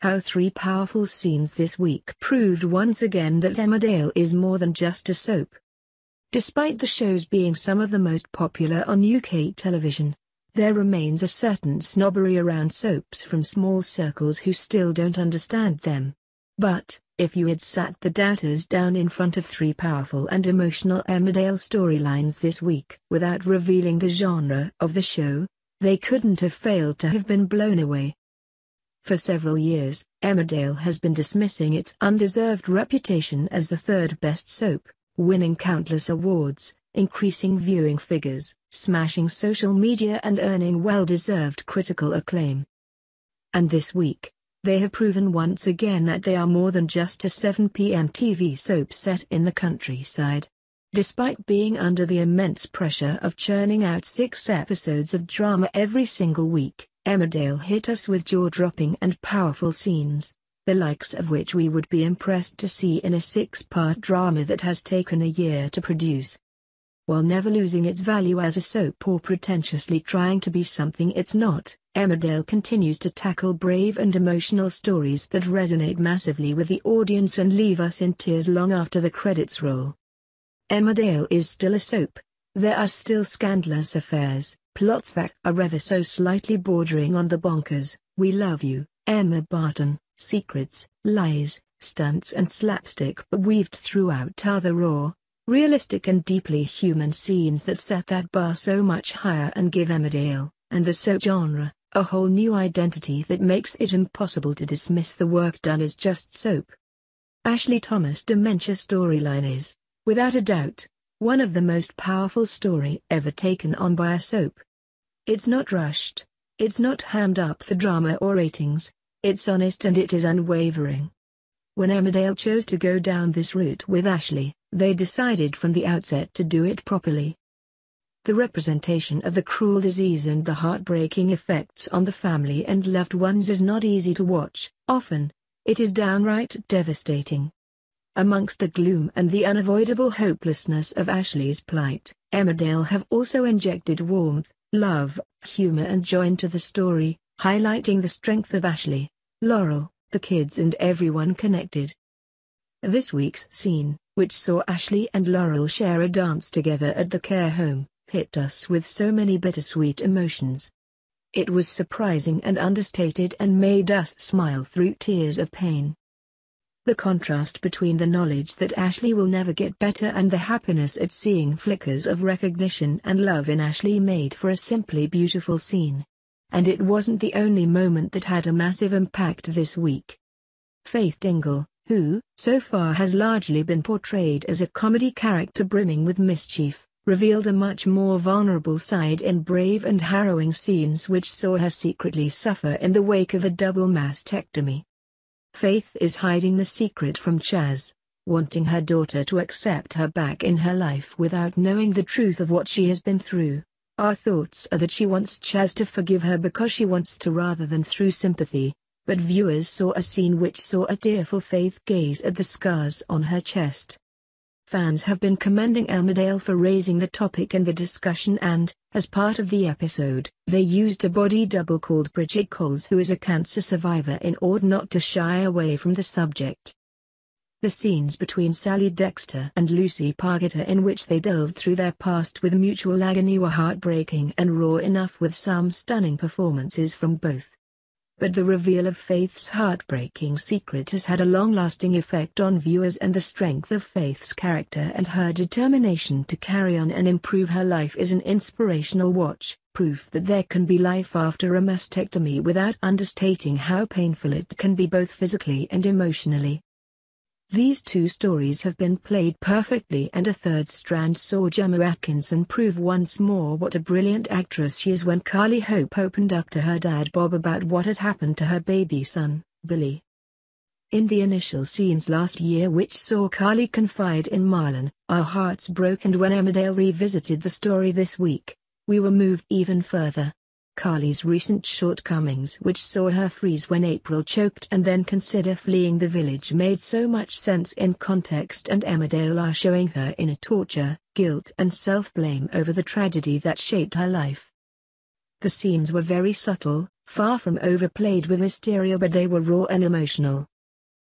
How 3 powerful scenes this week proved once again that Emmerdale is more than just a soap. Despite the shows being some of the most popular on UK television, there remains a certain snobbery around soaps from small circles who still don't understand them. But, if you had sat the doubters down in front of 3 powerful and emotional Emmerdale storylines this week without revealing the genre of the show, they couldn't have failed to have been blown away. For several years, Emmerdale has been dismissing its undeserved reputation as the 3rd best soap, winning countless awards, increasing viewing figures, smashing social media and earning well-deserved critical acclaim. And this week, they have proven once again that they are more than just a 7 p.m. TV soap set in the countryside. Despite being under the immense pressure of churning out 6 episodes of drama every single week, Emmerdale hit us with jaw-dropping and powerful scenes, the likes of which we would be impressed to see in a 6-part drama that has taken a year to produce. While never losing its value as a soap or pretentiously trying to be something it's not, Emmerdale continues to tackle brave and emotional stories that resonate massively with the audience and leave us in tears long after the credits roll. Emmerdale is still a soap. There are still scandalous affairs, plots that are ever so slightly bordering on the bonkers, we love you, Emma Barton, secrets, lies, stunts and slapstick but weaved throughout are the raw, realistic and deeply human scenes that set that bar so much higher and give Emmerdale, and the soap genre, a whole new identity that makes it impossible to dismiss the work done as just soap. Ashley Thomas' dementia storyline is, without a doubt, one of the most powerful story ever taken on by a soap. It's not rushed, it's not hammed up for drama or ratings, it's honest and it is unwavering. When Emmerdale chose to go down this route with Ashley, they decided from the outset to do it properly. The representation of the cruel disease and the heartbreaking effects on the family and loved ones is not easy to watch, often, it is downright devastating. Amongst the gloom and the unavoidable hopelessness of Ashley's plight, Emmerdale have also injected warmth, love, humor and joy into the story, highlighting the strength of Ashley, Laurel, the kids and everyone connected. This week's scene, which saw Ashley and Laurel share a dance together at the care home, hit us with so many bittersweet emotions. It was surprising and understated and made us smile through tears of pain. The contrast between the knowledge that Ashley will never get better and the happiness at seeing flickers of recognition and love in Ashley made for a simply beautiful scene. And it wasn't the only moment that had a massive impact this week. Faith Dingle, who, so far has largely been portrayed as a comedy character brimming with mischief, revealed a much more vulnerable side in brave and harrowing scenes which saw her secretly suffer in the wake of a double mastectomy. Faith is hiding the secret from Chaz, wanting her daughter to accept her back in her life without knowing the truth of what she has been through. Our thoughts are that she wants Chaz to forgive her because she wants to rather than through sympathy, but viewers saw a scene which saw a tearful Faith gaze at the scars on her chest. Fans have been commending Emmerdale for raising the topic in the discussion and, as part of the episode, they used a body double called Bridget Coles who is a cancer survivor in order not to shy away from the subject. The scenes between Sally Dexter and Lucy Pargeter in which they delved through their past with mutual agony were heartbreaking and raw enough with some stunning performances from both. But the reveal of Faith's heartbreaking secret has had a long-lasting effect on viewers, and the strength of Faith's character and her determination to carry on and improve her life is an inspirational watch, proof that there can be life after a mastectomy without understating how painful it can be both physically and emotionally. These two stories have been played perfectly, and a third strand saw Gemma Atkinson prove once more what a brilliant actress she is when Carly Hope opened up to her dad Bob about what had happened to her baby son, Billy. In the initial scenes last year which saw Carly confide in Marlon, our hearts broke, and when Emmerdale revisited the story this week, we were moved even further. Carly's recent shortcomings, which saw her freeze when April choked and then consider fleeing the village, made so much sense in context, and Emmerdale are showing her in a torture, guilt and self-blame over the tragedy that shaped her life. The scenes were very subtle, far from overplayed with hysteria, but they were raw and emotional.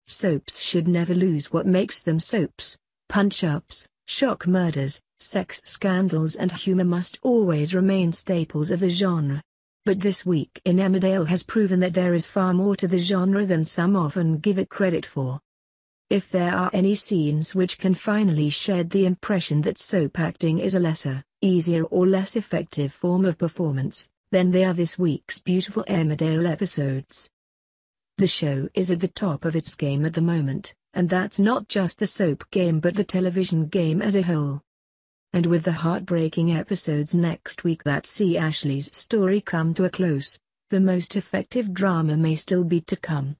Soaps should never lose what makes them soaps. Punch-ups, shock murders, sex scandals and humor must always remain staples of the genre. But this week in Emmerdale has proven that there is far more to the genre than some often give it credit for. If there are any scenes which can finally shed the impression that soap acting is a lesser, easier or less effective form of performance, then they are this week's beautiful Emmerdale episodes. The show is at the top of its game at the moment, and that's not just the soap game but the television game as a whole. And with the heartbreaking episodes next week that see Ashley's story come to a close, the most effective drama may still be to come.